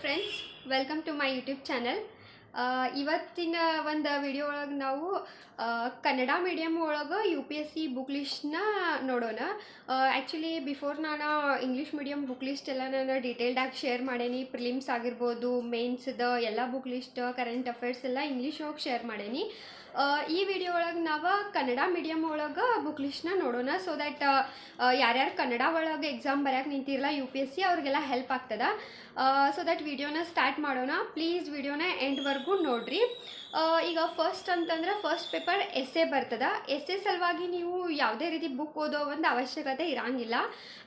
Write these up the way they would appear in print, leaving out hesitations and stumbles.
Friends, welcome to my YouTube channel. ಇವತ್ತಿನ ಒಂದು video ಒಳಗೆ ನಾವು ಕನ್ನಡ ಮೀಡಿಯಮ್ ಒಳಗೆ UPSC ಬುಕ್ ಲಿಸ್ಟ್ನ ನೋಡೋಣ. ಆ್ಯಕ್ಚುಲಿ ಬಿಫೋರ್ ನಾನು ಇಂಗ್ಲೀಷ್ ಮೀಡಿಯಮ್ ಬುಕ್ ಲಿಸ್ಟ್ ಎಲ್ಲ ನಾನು ಡೀಟೇಲ್ಡಾಗಿ ಶೇರ್ ಮಾಡೇನಿ. ಪ್ರಿಲಿಮ್ಸ್ ಆಗಿರ್ಬೋದು, ಮೇನ್ಸ್ದು ಎಲ್ಲ ಬುಕ್ ಲಿಸ್ಟ್, ಕರೆಂಟ್ ಅಫೇರ್ಸ್ ಎಲ್ಲ ಇಂಗ್ಲೀಷ್ ಒಳಗೆ ಶೇರ್ ಮಾಡೇನಿ. ಈ ವಿಡಿಯೋ ಒಳಗೆ ನಾವು ಕನ್ನಡ ಮೀಡಿಯಮ್ ಒಳಗೆ ಬುಕ್ ಲಿಸ್ಟ್ನ ನೋಡೋಣ. ಸೊ ದ್ಯಾಟ್ ಯಾರ್ಯಾರು ಕನ್ನಡ ಒಳಗೆ ಎಕ್ಸಾಮ್ ಬರೆಯೋಕೆ ನಿಂತಿರಲ್ಲ UPSC ಅವ್ರಿಗೆಲ್ಲ ಹೆಲ್ಪ್ ಆಗ್ತದೆ. ಸೊ ದ್ಯಾಟ್ ವಿಡಿಯೋನ ಸ್ಟಾರ್ಟ್ ಮಾಡೋಣ. ಪ್ಲೀಸ್ ವಿಡಿಯೋನ ಎಂಡ್ವರೆಗೂ ನೋಡಿರಿ. ಈಗ ಫಸ್ಟ್ ಅಂತಂದ್ರೆ ಫಸ್ಟ್ ಪೇಪರ್ ಎಸ್ಸೆ ಬರ್ತದೆ. ಎಸ್ಸೆ ಸಲುವಾಗಿ ನೀವು ಯಾವುದೇ ರೀತಿ ಬುಕ್ ಓದೋ ಒಂದು ಅವಶ್ಯಕತೆ ಇರೋಂಗಿಲ್ಲ.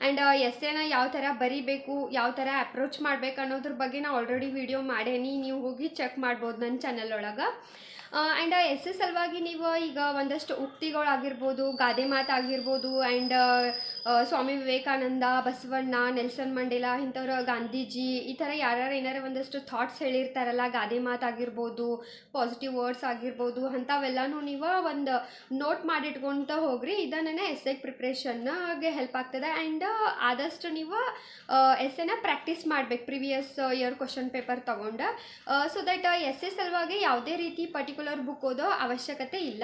ಆ್ಯಂಡ್ ಎಸ್ಸೆನ ಯಾವ ಥರ ಬರೀಬೇಕು, ಯಾವ ಥರ ಅಪ್ರೋಚ್ ಮಾಡ್ಬೇಕು ಅನ್ನೋದ್ರ ಬಗ್ಗೆ ನಾನು ಆಲ್ರೆಡಿ ವಿಡಿಯೋ ಮಾಡೇನಿ. ನೀವು ಹೋಗಿ ಚೆಕ್ ಮಾಡ್ಬೋದು ನನ್ನ ಚಾನಲ್ ಒಳಗೆ. ಆ್ಯಂಡ್ ಎಸ್ಸೆ ಸಲುವಾಗಿ ನೀವು ಈಗ ಒಂದಷ್ಟು ಉಕ್ತಿಗಳಾಗಿರ್ಬೋದು, ಗಾದೆ ಮಾತಾಗಿರ್ಬೋದು, and Swami Vivekananda, Basavanna, Nelson Mandela ಇಂಥವ್ರು, ಗಾಂಧೀಜಿ, ಈ ಥರ ಯಾರ್ಯಾರು ಏನಾರು ಒಂದಷ್ಟು ಥಾಟ್ಸ್ ಹೇಳಿರ್ತಾರಲ್ಲ, ಗಾದೆ ಮಾತಾಗಿರ್ಬೋದು, ಪಾಸಿಟಿವ್ ವರ್ಡ್ಸ್ ಆಗಿರ್ಬೋದು, ಅಂಥವೆಲ್ಲನೂ ನೀವು ಒಂದು ನೋಟ್ ಮಾಡಿಟ್ಕೊತ ಹೋಗ್ರಿ. ಇದನ್ನು ಎಸ್ಸೆಗೆ ಪ್ರಿಪ್ರೇಷನ್ಗೆ ಹೆಲ್ಪ್ ಆಗ್ತದೆ. ಆ್ಯಂಡ್ ಆದಷ್ಟು ನೀವು ಎಸ್ಸೆನ ಪ್ರಾಕ್ಟೀಸ್ ಮಾಡಬೇಕು ಪ್ರಿವಿಯಸ್ ಇಯರ್ ಕ್ವಶನ್ ಪೇಪರ್ ತೊಗೊಂಡು. ಸೊ ದಟ್ ಎಸ್ಸೆ ಸಲುವಾಗಿ ಯಾವುದೇ ರೀತಿ ಪರ್ಟಿಕ್ಯುಲರ್ ಬುಕ್ ಓದೋ ಅವಶ್ಯಕತೆ ಇಲ್ಲ.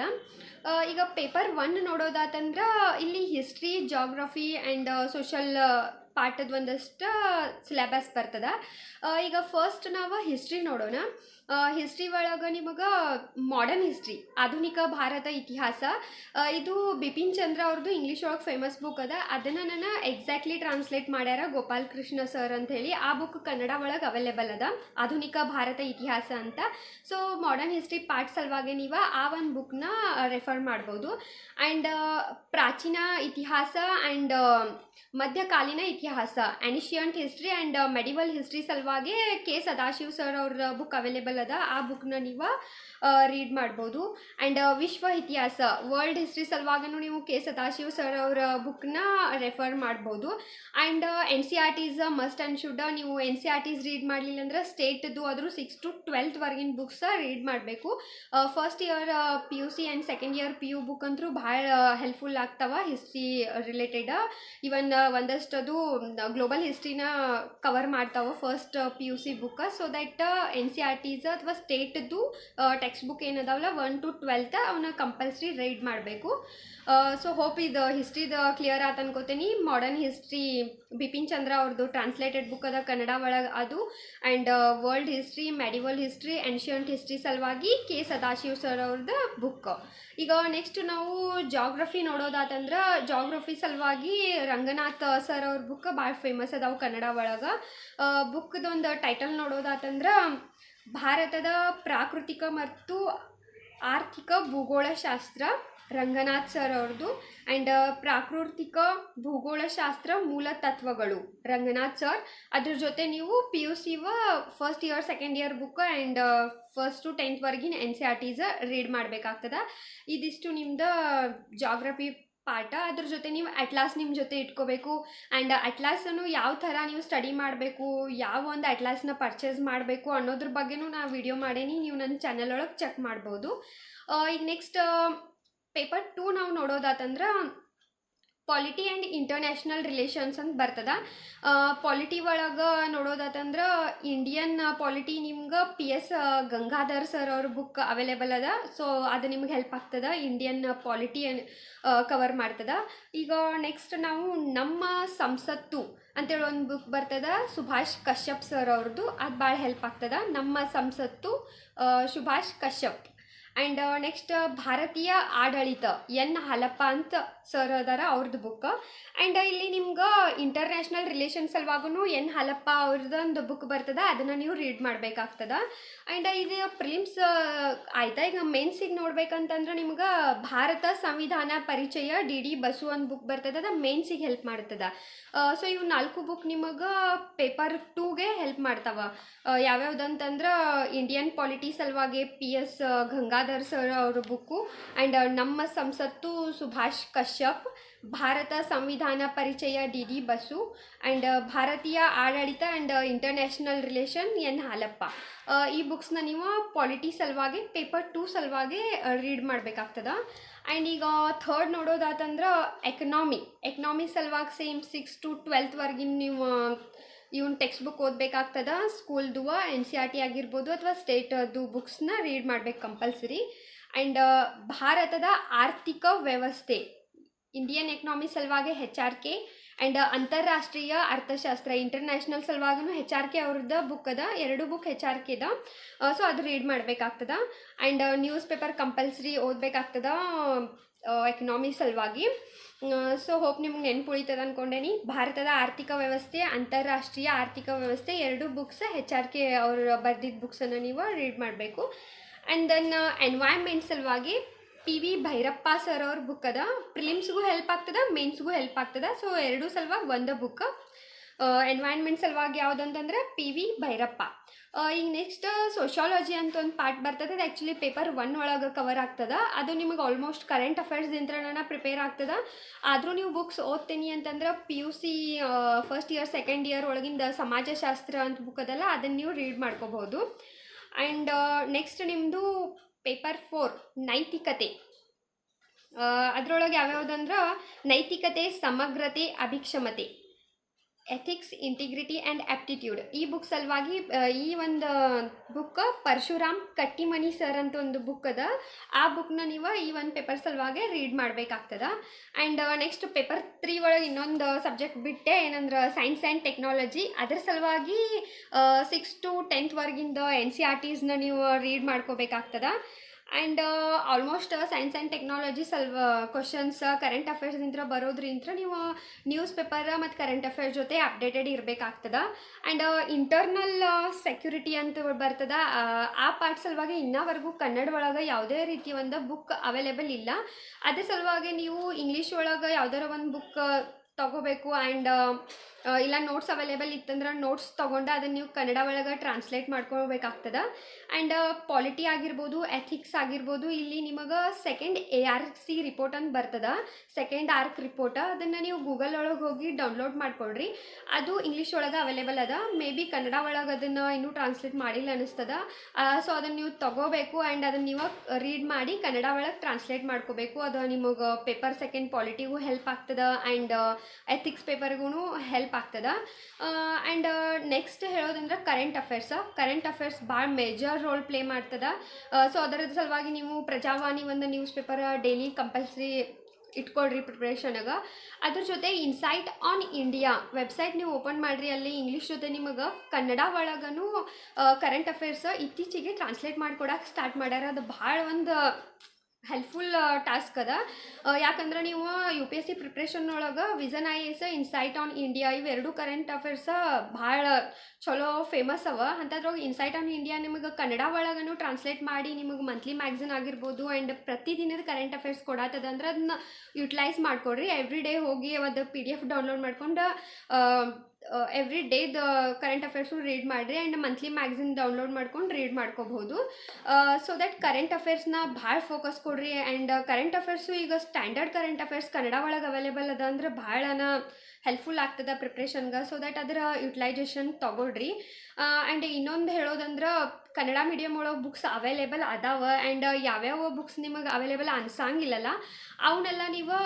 ಈಗ ಪೇಪರ್ 1 ನೋಡೋದಾತಂದ್ರೆ ಇಲ್ಲಿ ಹಿಸ್ಟ್ರಿ, ಜಾಗ್ರಫಿ ಆ್ಯಂಡ್ ಸೋಷಲ್ ಪಾಠದ ಒಂದಷ್ಟು ಸಿಲೆಬಸ್ ಬರ್ತದೆ. ಈಗ ಫಸ್ಟ್ ನಾವು ಹಿಸ್ಟ್ರಿ ನೋಡೋಣ. ಹಿಸ್ಟ್ರಿ ಒಳಗೆ ನಿಮಗೆ ಮಾಡರ್ನ್ ಹಿಸ್ಟ್ರಿ, ಆಧುನಿಕ ಭಾರತ ಇತಿಹಾಸ, ಇದು ಬಿಪಿನ್ ಚಂದ್ರ ಅವ್ರದ್ದು ಇಂಗ್ಲೀಷ್ ಒಳಗೆ ಫೇಮಸ್ ಬುಕ್ ಅದ. ಅದನ್ನು ನಾನು ಎಕ್ಸಾಕ್ಟ್ಲಿ ಟ್ರಾನ್ಸ್ಲೇಟ್ ಮಾಡ್ಯಾರ ಗೋಪಾಲ್ ಕೃಷ್ಣ ಸರ್ ಅಂಥೇಳಿ. ಆ ಬುಕ್ ಕನ್ನಡ ಒಳಗೆ ಅವೈಲೇಬಲ್ ಅದ, ಆಧುನಿಕ ಭಾರತ ಇತಿಹಾಸ ಅಂತ. ಸೊ ಮಾಡರ್ನ್ ಹಿಸ್ಟ್ರಿ ಪಾರ್ಟ್ ಸಲುವಾಗಿ ನೀವು ಆ ಒಂದು ಬುಕ್ನ ರೆಫರ್ ಮಾಡ್ಬೋದು. ಆ್ಯಂಡ್ ಪ್ರಾಚೀನ ಇತಿಹಾಸ ಆ್ಯಂಡ್ ಮಧ್ಯಕಾಲೀನ ಇತಿಹಾಸ, ಆ್ಯನಿಷಿಯಂಟ್ ಹಿಸ್ಟ್ರಿ ಆ್ಯಂಡ್ ಮೆಡಿವಲ್ ಹಿಸ್ಟ್ರಿ ಸಲುವಾಗಿ ಕೆ ಸದಾಶಿವ್ ಸರ್ ಅವ್ರ ಬುಕ್ ಅವೈಲೇಬಲ್ ಅದ. ಆ ಬುಕ್ನ ನೀವು ರೀಡ್ ಮಾಡ್ಬೋದು. ಆ್ಯಂಡ್ ವಿಶ್ವ ಇತಿಹಾಸ, ವರ್ಲ್ಡ್ ಹಿಸ್ಟ್ರಿ ಸಲುವಾಗಿನೂ ನೀವು ಕೆ ಸದಾಶಿವ್ ಸರ್ ಅವರ ಬುಕ್ನ ರೆಫರ್ ಮಾಡ್ಬೋದು. And NCERTs must and should. ನೀವು NCERTs ರೀಡ್ ಮಾಡಲಿಲ್ಲ ಅಂದ್ರೆ ಸ್ಟೇಟ್ದು ಆದರೂ 6 to 12th ವರ್ಗಿನ ಬುಕ್ಸ ರೀಡ್ ಮಾಡಬೇಕು. First year PUC and second year PU book ಅಂತೂ ಭಾಳ ಹೆಲ್ಪ್ಫುಲ್ ಆಗ್ತಾವ ಹಿಸ್ಟ್ರಿ ರಿಲೇಟೆಡ್. ಇವನ್ ಒಂದಷ್ಟದು ಗ್ಲೋಬಲ್ ಹಿಸ್ಟ್ರಿನ ಕವರ್ ಮಾಡ್ತಾವೆ first PUC book. So that NCERTs ಅಥವಾ ಸ್ಟೇಟ್ದು ಟೆಕ್ಸ್ಟ್ ಬುಕ್ ಏನದಾವಲ್ಲ 1 to 12th ಅವನ್ನ ಕಂಪಲ್ಸರಿ ರೀಡ್ ಮಾಡಬೇಕು. ಸೊ ಹೋಪ್ ಇದು ಹಿಸ್ಟ್ರಿದು clear ಆತ ಅನ್ಕೋತೀನಿ. ಮಾಡರ್ನ್ ಹಿಸ್ಟ್ರಿ ಬಿಪಿನ್ ಚಂದ್ರ ಅವ್ರದ್ದು ಟ್ರಾನ್ಸ್ಲೇಟೆಡ್ ಬುಕ್ ಅದ ಕನ್ನಡ ಒಳಗೆ ಅದು. And world history, medieval history, ancient history ಸಲುವಾಗಿ ಕೆ ಸದಾಶಿವ್ ಸರ್ ಅವ್ರದ್ದು ಬುಕ್. ಈಗ ನೆಕ್ಸ್ಟ್ ನಾವು ಜಾಗ್ರಫಿ ನೋಡೋದಾತಂದ್ರೆ ಜಾಗ್ರಫಿ ಸಲುವಾಗಿ ರಂಗನಾಥ್ ಸರ್ ಅವ್ರ ಬುಕ್ ಭಾಳ ಫೇಮಸ್ ಅದಾವು ಕನ್ನಡ ಒಳಗೆ. ಬುಕ್ದೊಂದು ಟೈಟಲ್ ನೋಡೋದಾತಂದ್ರೆ ಭಾರತದ ಪ್ರಾಕೃತಿಕ ಮತ್ತು ಆರ್ಥಿಕ ಭೂಗೋಳಶಾಸ್ತ್ರ, ರಂಗನಾಥ್ ಸರ್ ಅವ್ರದ್ದು. ಆ್ಯಂಡ್ ಪ್ರಾಕೃತಿಕ ಭೂಗೋಳಶಾಸ್ತ್ರ ಮೂಲ ತತ್ವಗಳು, ರಂಗನಾಥ್ ಸರ್. ಅದ್ರ ಜೊತೆ ನೀವು PUC first year second year book and 1st to 10th ವರ್ಗಿನ NCERTs read ಮಾಡಬೇಕಾಗ್ತದೆ. ಇದಿಷ್ಟು ನಿಮ್ದು ಜಾಗ್ರಫಿ ಪಾಠ. ಅದ್ರ ಜೊತೆ ನೀವು ಅಟ್ಲಾಸ್ ನಿಮ್ಮ ಜೊತೆ ಇಟ್ಕೋಬೇಕು. ಆ್ಯಂಡ್ ಅಟ್ಲಾಸನ್ನು ಯಾವ ಥರ ನೀವು ಸ್ಟಡಿ ಮಾಡಬೇಕು, ಯಾವ ಒಂದು ಅಟ್ಲಾಸ್ನ ಪರ್ಚೇಸ್ ಮಾಡಬೇಕು ಅನ್ನೋದ್ರ ಬಗ್ಗೆನೂ ನಾನು ವಿಡಿಯೋ ಮಾಡೇನಿ. ನೀವು ನನ್ನ ಚಾನಲ್ ಒಳಗೆ ಚೆಕ್ ಮಾಡ್ಬೋದು. ಈಗ ನೆಕ್ಸ್ಟ್ ಪೇಪರ್ 2 ನಾವು ನೋಡೋದಾತಂದ್ರೆ ಪಾಲಿಟಿ ಆ್ಯಂಡ್ ಇಂಟರ್ನ್ಯಾಷನಲ್ ರಿಲೇಷನ್ಸ್ ಅಂತ ಬರ್ತದೆ. ಪಾಲಿಟಿ ಒಳಗೆ ನೋಡೋದಾತಂದ್ರೆ ಇಂಡಿಯನ್ ಪಾಲಿಟಿ ನಿಮ್ಗೆ PS ಗಂಗಾಧರ್ ಸರ್ ಅವ್ರ ಬುಕ್ ಅವೈಲೇಬಲ್ ಅದ. ಸೊ ಅದು ನಿಮ್ಗೆ ಹೆಲ್ಪ್ ಆಗ್ತದೆ, ಇಂಡಿಯನ್ ಪಾಲಿಟಿ ಕವರ್ ಮಾಡ್ತದೆ. ಈಗ ನೆಕ್ಸ್ಟ್ ನಾವು ನಮ್ಮ ಸಂಸತ್ತು ಅಂತೇಳಿ ಒಂದು ಬುಕ್ ಬರ್ತದೆ ಸುಭಾಷ್ ಕಶ್ಯಪ್ ಸರ್ ಅವ್ರದ್ದು. ಅದು ಭಾಳ ಹೆಲ್ಪ್ ಆಗ್ತದೆ, ನಮ್ಮ ಸಂಸತ್ತು, ಸುಭಾಷ್ ಕಶ್ಯಪ್. ಆ್ಯಂಡ್ ನೆಕ್ಸ್ಟ್ ಭಾರತೀಯ ಆಡಳಿತ, N ಹಾಲಪ್ಪ ಅಂತ ಸರ್ ಅದಾರ ಅವ್ರದ್ದು ಬುಕ್. ಆ್ಯಂಡ್ ಇಲ್ಲಿ ನಿಮ್ಗೆ ಇಂಟರ್ನ್ಯಾಷನಲ್ ರಿಲೇಷನ್ ಸಲುವಾಗೂ N ಹಾಲಪ್ಪ ಅವ್ರದ್ದೊಂದು ಬುಕ್ ಬರ್ತದೆ, ಅದನ್ನು ನೀವು ರೀಡ್ ಮಾಡಬೇಕಾಗ್ತದೆ. ಆ್ಯಂಡ್ ಇದು ಪ್ರಿಲಿಮ್ಸ್ ಆಯ್ತಾ. ಈಗ ಮೇನ್ಸಿಗೆ ನೋಡ್ಬೇಕಂತಂದ್ರೆ ನಿಮ್ಗೆ ಭಾರತ ಸಂವಿಧಾನ ಪರಿಚಯ DD ಬಸು ಒಂದು ಬುಕ್ ಬರ್ತದೆ, ಅದು ಮೇನ್ಸಿಗೆ ಹೆಲ್ಪ್ ಮಾಡ್ತದೆ. ಸೊ ಇವು 4 ಬುಕ್ ನಿಮಗೆ ಪೇಪರ್ 2ಗೆ ಹೆಲ್ಪ್ ಮಾಡ್ತಾವೆ. ಯಾವ್ಯಾವ್ದಂತಂದ್ರೆ ಇಂಡಿಯನ್ ಪಾಲಿಟಿ ಸಲುವಾಗಿ PS ಗಂಗಾಧರ್ ಸರ್ ಅವ್ರ ಬುಕ್ಕು, ಆ್ಯಂಡ್ ನಮ್ಮ ಸಂಸತ್ತು ಸುಭಾಷ್ ಕಶ್ಯಪ್, ಭಾರತ ಸಂವಿಧಾನ ಪರಿಚಯ DD ಬಸು, ಆ್ಯಂಡ್ ಭಾರತೀಯ ಆಡಳಿತ and international relation N Halappa. ಈ ಬುಕ್ಸ್ನ ನೀವು ಪಾಲಿಟಿ ಸಲುವಾಗಿ ಪೇಪರ್ 2 ಸಲುವಾಗಿ ರೀಡ್ ಮಾಡಬೇಕಾಗ್ತದೆ. ಆ್ಯಂಡ್ ಈಗ ಥರ್ಡ್ ನೋಡೋದಾತಂದ್ರೆ ಎಕನಾಮಿ ಸಲುವಾಗಿ ಸೇಮ್ 6 to 12th ವರ್ಗಿನ ನೀವು ಇವನ್ ಟೆಕ್ಸ್ಟ್ ಬುಕ್ ಓದಬೇಕಾಗ್ತದ, ಸ್ಕೂಲ್ದು NCERT ಆಗಿರ್ಬೋದು ಅಥವಾ ಸ್ಟೇಟ್ದು ಬುಕ್ಸ್ನ ರೀಡ್ ಮಾಡ್ಬೇಕು ಕಂಪಲ್ಸರಿ. ಆ್ಯಂಡ್ ಭಾರತದ ಆರ್ಥಿಕ ವ್ಯವಸ್ಥೆ, ಇಂಡಿಯನ್ ಎಕನಾಮಿ ಸಲುವಾಗಿ HRK, ಆ್ಯಂಡ್ ಅಂತಾರಾಷ್ಟ್ರೀಯ ಅರ್ಥಶಾಸ್ತ್ರ ಇಂಟರ್ನ್ಯಾಷನಲ್ ಸಲುವಾಗೂ HRK ಅವ್ರದ್ದು ಬುಕ್ ಅದ, 2 ಬುಕ್ HRK ಅದ. ಸೊ ಅದು ರೀಡ್ ಮಾಡಬೇಕಾಗ್ತದ. ಆ್ಯಂಡ್ ನ್ಯೂಸ್ ಪೇಪರ್ ಕಂಪಲ್ಸರಿ ಓದಬೇಕಾಗ್ತದ ಎಕನಾಮಿ ಸಲುವಾಗಿ. ಸೊ ಹೋಪ್ ನಿಮ್ಗೆ ನೆನ್ಪು ಉಳಿತದ ಅಂದ್ಕೊಂಡೇನಿ. ಭಾರತದ ಆರ್ಥಿಕ ವ್ಯವಸ್ಥೆ, ಅಂತಾರಾಷ್ಟ್ರೀಯ ಆರ್ಥಿಕ ವ್ಯವಸ್ಥೆ 2 ಬುಕ್ಸ್ HRK ಅವ್ರು ಬರೆದಿದ್ದ ಬುಕ್ಸನ್ನು ನೀವು ರೀಡ್ ಮಾಡಬೇಕು. ಆ್ಯಂಡ್ ದೆನ್ ಎನ್ವೈರ್ಮೆಂಟ್ ಸಲುವಾಗಿ PV ಭೈರಪ್ಪ ಸರ್ ಅವ್ರ ಬುಕ್ ಅದ. ಪ್ರಿಲಿಮ್ಸ್ಗೂ ಹೆಲ್ಪ್ ಆಗ್ತದೆ, ಮೇನ್ಸ್ಗೂ ಹೆಲ್ಪ್ ಆಗ್ತದೆ. ಸೊ 2 ಸಲುವಾಗಿ ಒಂದು ಬುಕ್. ಎನ್ವೈರ್ಮೆಂಟ್ ಸಲುವಾಗಿ ಯಾವುದಂತಂದ್ರೆ PV ಭೈರಪ್ಪ. ಈಗ ನೆಕ್ಸ್ಟ್ ಸೋಷಾಲಜಿ ಅಂತ ಒಂದು ಪಾರ್ಟ್ ಬರ್ತದೆ. ಅದು ಆ್ಯಕ್ಚುಲಿ ಪೇಪರ್ 1 ಒಳಗೆ ಕವರ್ ಆಗ್ತದೆ. ಅದು ನಿಮಗೆ ಆಲ್ಮೋಸ್ಟ್ ಕರೆಂಟ್ ಅಫೇರ್ಸ್ದಿಂತ್ರನ ಪ್ರಿಪೇರ್ ಆಗ್ತದೆ. ಆದರೂ ನೀವು ಬುಕ್ಸ್ ಓದ್ತೀನಿ ಅಂತಂದ್ರೆ PUC first year second year ಒಳಗಿಂದ ಸಮಾಜಶಾಸ್ತ್ರ ಅಂತ ಬುಕ್ ಅದಲ್ಲ, ಅದನ್ನು ನೀವು ರೀಡ್ ಮಾಡ್ಕೋಬಹುದು. ಆ್ಯಂಡ್ ನೆಕ್ಸ್ಟ್ ನಿಮ್ಮದು ಪೇಪರ್ 4 ನೈತಿಕತೆ. ಅದರೊಳಗೆ ಯಾವ್ಯಾವುದಂದ್ರೆ ನೈತಿಕತೆ, ಸಮಗ್ರತೆ, ಅಭಿಕ್ಷಮತೆ, ಎಥಿಕ್ಸ್, ಇಂಟಿಗ್ರಿಟಿ ಆ್ಯಂಡ್ ಆ್ಯಪ್ಟಿಟ್ಯೂಡ್. ಈ ಬುಕ್ ಸಲುವಾಗಿ ಈ ಒಂದು ಬುಕ್ ಪರಶುರಾಮ್ ಕಟ್ಟಿಮನಿ ಸರ್ ಅಂತ ಒಂದು ಬುಕ್ ಅದ. ಆ ಬುಕ್ನ ನೀವು ಈ ಒಂದು ಪೇಪರ್ ಸಲುವಾಗಿ ರೀಡ್ ಮಾಡಬೇಕಾಗ್ತದೆ. ಆ್ಯಂಡ್ ನೆಕ್ಸ್ಟ್ ಪೇಪರ್ 3 ಒಳಗೆ ಇನ್ನೊಂದು ಸಬ್ಜೆಕ್ಟ್ ಬಿಟ್ಟೆ, ಏನಂದ್ರೆ ಸೈನ್ಸ್ ಆ್ಯಂಡ್ ಟೆಕ್ನಾಲಜಿ. ಅದ್ರ ಸಲುವಾಗಿ 6 to 10th ವರ್ಗಿಂದ NCERTsನ ನೀವು ರೀಡ್ ಮಾಡ್ಕೋಬೇಕಾಗ್ತದೆ. And almost science and technology questions current ಅಫೇರ್ಸ್ದಿಂತ ಬರೋದ್ರಿಂತ ನೀವು ನ್ಯೂಸ್ ಪೇಪರ್ ಮತ್ತು ಕರೆಂಟ್ ಅಫೇರ್ಸ್ ಜೊತೆ ಅಪ್ಡೇಟೆಡ್ ಇರಬೇಕಾಗ್ತದೆ. ಆ್ಯಂಡ್ ಇಂಟರ್ನಲ್ ಸೆಕ್ಯೂರಿಟಿ ಅಂತ ಬರ್ತದೆ. ಆ ಪಾರ್ಟ್ ಸಲುವಾಗಿ ಇನ್ನವರೆಗೂ ಕನ್ನಡ ಒಳಗೆ ಯಾವುದೇ ರೀತಿ ಒಂದು ಬುಕ್ ಅವೈಲೇಬಲ್ ಇಲ್ಲ. ಅದ್ರ ಸಲುವಾಗಿ ನೀವು ಇಂಗ್ಲೀಷ್ ಒಳಗೆ ಯಾವ್ದಾರ ಒಂದು ಬುಕ್ ತೊಗೋಬೇಕು. ಆ್ಯಂಡ್ ಇಲ್ಲ ನೋಟ್ಸ್ ಅವೈಲೇಬಲ್ ಇತ್ತಂದ್ರೆ ನೋಟ್ಸ್ ತೊಗೊಂಡು ಅದನ್ನು ನೀವು ಕನ್ನಡ ಒಳಗೆ ಟ್ರಾನ್ಸ್ಲೇಟ್ ಮಾಡ್ಕೊಳ್ಬೇಕಾಗ್ತದೆ. ಆ್ಯಂಡ್ ಪಾಲಿಟಿ ಆಗಿರ್ಬೋದು, ಎಥಿಕ್ಸ್ ಆಗಿರ್ಬೋದು, ಇಲ್ಲಿ ನಿಮಗೆ ಸೆಕೆಂಡ್ ARC ರಿಪೋರ್ಟ್ ಅಂತ ಬರ್ತದೆ, ಸೆಕೆಂಡ್ ಆರ್ಕ್ ರಿಪೋರ್ಟ್. ಅದನ್ನು ನೀವು ಗೂಗಲ್ ಒಳಗೆ ಹೋಗಿ ಡೌನ್ಲೋಡ್ ಮಾಡ್ಕೊಳ್ರಿ. ಅದು ಇಂಗ್ಲೀಷ್ ಒಳಗೆ ಅವೈಲೇಬಲ್ ಅದ. ಮೇ ಬಿ ಕನ್ನಡ ಒಳಗೆ ಅದನ್ನು ಇನ್ನೂ ಟ್ರಾನ್ಸ್ಲೇಟ್ ಮಾಡಿಲ್ಲ ಅನ್ನಿಸ್ತದ. ಸೊ ಅದನ್ನು ನೀವು ತೊಗೋಬೇಕು. ಆ್ಯಂಡ್ ಅದನ್ನು ನೀವು ರೀಡ್ ಮಾಡಿ ಕನ್ನಡ ಒಳಗೆ ಟ್ರಾನ್ಸ್ಲೇಟ್ ಮಾಡ್ಕೋಬೇಕು. ಅದು ನಿಮಗೆ ಪೇಪರ್ ಸೆಕೆಂಡ್ ಪಾಲಿಟಿಗೂ ಹೆಲ್ಪ್ ಆಗ್ತದೆ, ಆ್ಯಂಡ್ ಎಥಿಕ್ಸ್ ಪೇಪರ್ಗೂ ಹೆಲ್ಪ್ ಆಗ್ತದೆ. ಆ್ಯಂಡ್ ನೆಕ್ಸ್ಟ್ ಹೇಳೋದಂದ್ರೆ ಕರೆಂಟ್ ಅಫೇರ್ಸ್ ಭಾಳ ಮೇಜರ್ ರೋಲ್ ಪ್ಲೇ ಮಾಡ್ತದೆ. ಸೊ ಅದರ ಸಲುವಾಗಿ ನೀವು ಪ್ರಜಾವಾಣಿ ಒಂದು ನ್ಯೂಸ್ ಪೇಪರ್ ಡೈಲಿ ಕಂಪಲ್ಸರಿ ಇಟ್ಕೊಳ್ರಿ ಪ್ರಿಪ್ರೇಷನಾಗ. ಅದ್ರ ಜೊತೆ ಇನ್ಸೈಟ್ ಆನ್ ಇಂಡಿಯಾ ವೆಬ್ಸೈಟ್ ನೀವು ಓಪನ್ ಮಾಡಿರಿ. ಅಲ್ಲಿ ಇಂಗ್ಲೀಷ್ ಜೊತೆ ನಿಮಗೆ ಕನ್ನಡ ಒಳಗೂ ಕರೆಂಟ್ ಅಫೇರ್ಸ್ ಇತ್ತೀಚೆಗೆ ಟ್ರಾನ್ಸ್ಲೇಟ್ ಮಾಡ್ಕೊಡಕ್ಕೆ ಸ್ಟಾರ್ಟ್ ಮಾಡ್ಯಾರ. ಅದು ಭಾಳ ಒಂದು ಹೆಲ್ಪ್ಫುಲ್ ಟಾಸ್ಕ್ ಅದ. ಯಾಕಂದ್ರೆ ನೀವು UPSC ಪ್ರಿಪ್ರೇಷನ್ ಒಳಗೆ vision IAS, insight on India ಇವೆರಡು ಕರೆಂಟ್ ಅಫೇರ್ಸ್ ಭಾಳ ಚಲೋ ಫೇಮಸ್ ಅವ. ಅಂಥದ್ರೊಳಗೆ ಇನ್ಸೈಟ್ ಆನ್ ಇಂಡಿಯಾ ನಿಮಗೆ ಕನ್ನಡ ಒಳಗೂ ಟ್ರಾನ್ಸ್ಲೇಟ್ ಮಾಡಿ ನಿಮಗೆ ಮಂತ್ಲಿ ಮ್ಯಾಗ್ಝಿನ್ ಆಗಿರ್ಬೋದು ಆ್ಯಂಡ್ ಪ್ರತಿದಿನದ ಕರೆಂಟ್ ಅಫೇರ್ಸ್ ಕೊಡತ್ತದ ಅಂದ್ರೆ ಅದನ್ನ ಯುಟಿಲೈಸ್ ಮಾಡ್ಕೊಡ್ರಿ. ಎವ್ರಿ ಡೇ ಹೋಗಿ ಒಂದು PDF ಡೌನ್ಲೋಡ್ ಮಾಡ್ಕೊಂಡು ಎವ್ರಿ ಡೇದ ಕರೆಂಟ್ ಅಫೇರ್ಸು ರೀಡ್ ಮಾಡಿರಿ. ಆ್ಯಂಡ್ ಮಂತ್ಲಿ ಮ್ಯಾಗ್ಝಿನ್ ಡೌನ್ಲೋಡ್ ಮಾಡ್ಕೊಂಡು ರೀಡ್ ಮಾಡ್ಕೋಬಹುದು. ಸೊ ದಟ್ ಕರೆಂಟ್ ಅಫೇರ್ಸ್ನ ಭಾಳ ಫೋಕಸ್ ಕೊಡ್ರಿ. ಆ್ಯಂಡ್ ಕರೆಂಟ್ ಅಫೇರ್ಸು ಈಗ ಸ್ಟ್ಯಾಂಡರ್ಡ್ ಕರೆಂಟ್ ಅಫೇರ್ಸ್ ಕನ್ನಡ ಒಳಗೆ ಅವೈಲೇಬಲ್ ಅದ ಅಂದ್ರೆ ಭಾಳನ ಹೆಲ್ಪ್ಫುಲ್ ಆಗ್ತದೆ ಪ್ರಿಪ್ರೇಷನ್ಗೆ. ಸೊ ದಟ್ ಅದರ ಯುಟಿಲೈಜೇಷನ್ ತೊಗೊಳ್ರಿ. ಆ್ಯಂಡ್ ಇನ್ನೊಂದು ಹೇಳೋದಂದ್ರೆ ಕನ್ನಡ ಮೀಡಿಯಮ್ ಒಳಗೆ ಬುಕ್ಸ್ ಅವೈಲೇಬಲ್ ಅದಾವ. ಆ್ಯಂಡ್ ಯಾವ್ಯಾವ ಬುಕ್ಸ್ ನಿಮಗೆ ಅವೈಲೇಬಲ್ ಅನ್ಸಂಗಿಲ್ಲಲ್ಲ ಅವನ್ನೆಲ್ಲ ನೀವು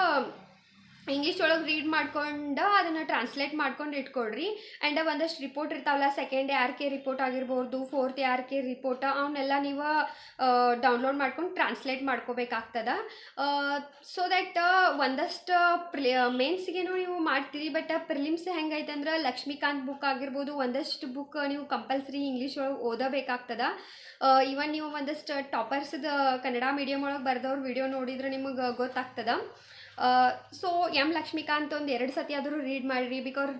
ಇಂಗ್ಲೀಷ್ ಒಳಗೆ ರೀಡ್ ಮಾಡ್ಕೊಂಡು ಅದನ್ನು ಟ್ರಾನ್ಸ್ಲೇಟ್ ಮಾಡ್ಕೊಂಡು ಇಟ್ಕೊಳ್ರಿ. ಆ್ಯಂಡ್ ಒಂದಷ್ಟು ರಿಪೋರ್ಟ್ ಇರ್ತಾವಲ್ಲ, ಸೆಕೆಂಡ್ ARK ರಿಪೋರ್ಟ್ ಆಗಿರ್ಬೋದು, 4th ARK ರಿಪೋರ್ಟ್, ಅವನ್ನೆಲ್ಲ ನೀವು ಡೌನ್ಲೋಡ್ ಮಾಡ್ಕೊಂಡು ಟ್ರಾನ್ಸ್ಲೇಟ್ ಮಾಡ್ಕೋಬೇಕಾಗ್ತದೆ. ಸೊ ದ್ಯಾಟ್ ಒಂದಷ್ಟು ಮೇನ್ಸ್ಗೇನು ನೀವು ಮಾಡ್ತೀರಿ. ಬಟ್ ಪ್ರಿಲಿಮ್ಸ್ ಹೆಂಗೈತೆ ಅಂದ್ರೆ ಲಕ್ಷ್ಮೀಕಾಂತ್ ಬುಕ್ ಆಗಿರ್ಬೋದು, ಒಂದಷ್ಟು ಬುಕ್ ನೀವು ಕಂಪಲ್ಸರಿ ಇಂಗ್ಲೀಷ್ ಒಳಗೆ ಓದಬೇಕಾಗ್ತದೆ. ಇವನ್ ನೀವು ಒಂದಷ್ಟು ಟಾಪರ್ಸ್ದು ಕನ್ನಡ ಮೀಡಿಯಮ್ ಒಳಗೆ ಬರೆದವ್ರು ವಿಡಿಯೋ ನೋಡಿದ್ರೆ ನಿಮಗೆ ಗೊತ್ತಾಗ್ತದೆ. ಸೊ ಲಕ್ಷ್ಮೀಕಾಂತ್ ಒಂದು 2 ಸತಿ ಆದರೂ ರೀಡ್ ಮಾಡಿರಿ. ಬಿಕಾಸ್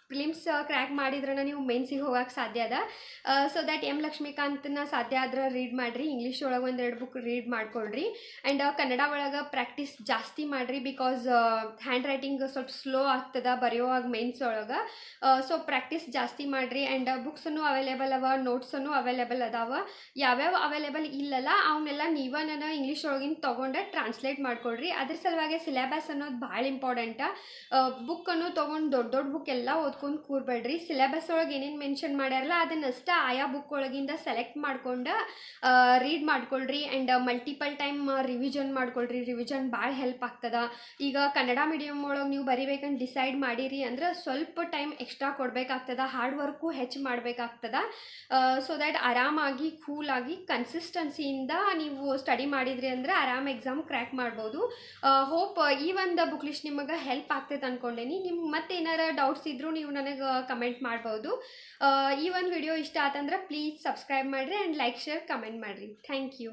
ಪ್ರಿಲಿಮ್ಸ್ ಕ್ರ್ಯಾಕ್ ಮಾಡಿದ್ರೆ ನೀವು ಮೇನ್ಸಿಗೆ ಹೋಗಕ್ಕೆ ಸಾಧ್ಯ ಅದ. ಸೊ ದ್ಯಾಟ್ ಲಕ್ಷ್ಮೀಕಾಂತನ ಸಾಧ್ಯ ಆದ್ರೆ ರೀಡ್ ಮಾಡಿರಿ. ಇಂಗ್ಲೀಷ್ ಒಳಗೆ 1-2 ಬುಕ್ ರೀಡ್ ಮಾಡ್ಕೊಳ್ರಿ. ಆ್ಯಂಡ್ ಕನ್ನಡ ಒಳಗೆ ಪ್ರಾಕ್ಟೀಸ್ ಜಾಸ್ತಿ ಮಾಡಿರಿ. ಬಿಕಾಸ್ ಹ್ಯಾಂಡ್ ರೈಟಿಂಗ್ ಸ್ವಲ್ಪ ಸ್ಲೋ ಆಗ್ತದೆ ಬರೆಯೋವಾಗ ಮೇನ್ಸ್ ಒಳಗೆ. ಸೊ ಪ್ರಾಕ್ಟೀಸ್ ಜಾಸ್ತಿ ಮಾಡಿರಿ. ಆ್ಯಂಡ್ ಬುಕ್ಸನ್ನು ಅವೈಲೇಬಲ್ ಅವ, ನೋಟ್ಸನ್ನು ಅವೈಲೇಬಲ್ ಅದಾವ. ಯಾವ್ಯಾವ ಅವೈಲೇಬಲ್ ಇಲ್ಲಲ್ಲ ಅವನ್ನೆಲ್ಲ ನಾನು ಇಂಗ್ಲೀಷ್ ಒಳಗಿನ ತೊಗೊಂಡು ಟ್ರಾನ್ಸ್ಲೇಟ್ ಮಾಡ್ಕೊಳ್ರಿ. ಅದ್ರ ಸಲುವಾಗಿ ಸಿಲೆಬಸ್ ಅನ್ನೋದು ಭಾಳ ಇಂಪಾರ್ಟೆಂಟ. ಬುಕ್ಕನ್ನು ತೊಗೊಂಡು ದೊಡ್ಡ ಬುಕ್ ಎಲ್ಲ ಓದ್ಕೊಂಡು ಕೂರ್ಬೇಡ್ರಿ. ಸಿಲೆಬಸ್ ಒಳಗೆ ಏನೇನು ಮೆನ್ಷನ್ ಮಾಡ್ಯಾರಲ್ಲ ಅದನ್ನಷ್ಟ ಆಯಾ ಬುಕ್ ಒಳಗಿಂದ ಸೆಲೆಕ್ಟ್ ಮಾಡ್ಕೊಂಡು ರೀಡ್ ಮಾಡ್ಕೊಳ್ರಿ. ಆ್ಯಂಡ್ ಮಲ್ಟಿಪಲ್ ಟೈಮ್ ರಿವಿಷನ್ ಮಾಡ್ಕೊಳ್ರಿ. ರಿವಿಷನ್ ಭಾಳ ಹೆಲ್ಪ್ ಆಗ್ತದ. ಈಗ ಕನ್ನಡ ಮೀಡಿಯಮ್ ಒಳಗೆ ನೀವು ಬರಿಬೇಕಂತ ಡಿಸೈಡ್ ಮಾಡಿರಿ ಅಂದ್ರೆ ಸ್ವಲ್ಪ ಟೈಮ್ ಎಕ್ಸ್ಟ್ರಾ ಕೊಡಬೇಕಾಗ್ತದ, ಹಾರ್ಡ್ ವರ್ಕು ಹೆಚ್ಚು ಮಾಡಬೇಕಾಗ್ತದ. ಸೊ ದ್ಯಾಟ್ ಆರಾಮಾಗಿ ಕೂಲಾಗಿ ಕನ್ಸಿಸ್ಟೆನ್ಸಿಯಿಂದ ನೀವು ಸ್ಟಡಿ ಮಾಡಿದ್ರಿ ಅಂದ್ರೆ ಆರಾಮ್ ಎಕ್ಸಾಮ್ ಕ್ರ್ಯಾಕ್ ಮಾಡ್ಬೋದು. ಹೋಪ್ ಈ ಒಂದು ಬುಕ್ ಲಿಸ್ಟ್ ನಿಮಗೆ ಹೆಲ್ಪ್ ಆಗ್ತೈತೆ ಅಂದ್ಕೊಂಡೇನಿ. ನಿಮ್ಗೆ ಮತ್ತೆ ಏನಾರ ಡೌಟ್ಸ್ ಇದ್ದರೂ ನೀವು ನನಗೆ ಕಮೆಂಟ್ ಮಾಡ್ಬೋದು. ಈ ಒಂದು ವಿಡಿಯೋ ಇಷ್ಟ ಆತಂದ್ರೆ ಪ್ಲೀಸ್ ಸಬ್ಸ್ಕ್ರೈಬ್ ಮಾಡಿರಿ ಆ್ಯಂಡ್ ಲೈಕ್ ಶೇರ್ ಕಮೆಂಟ್ ಮಾಡಿರಿ. Thank you.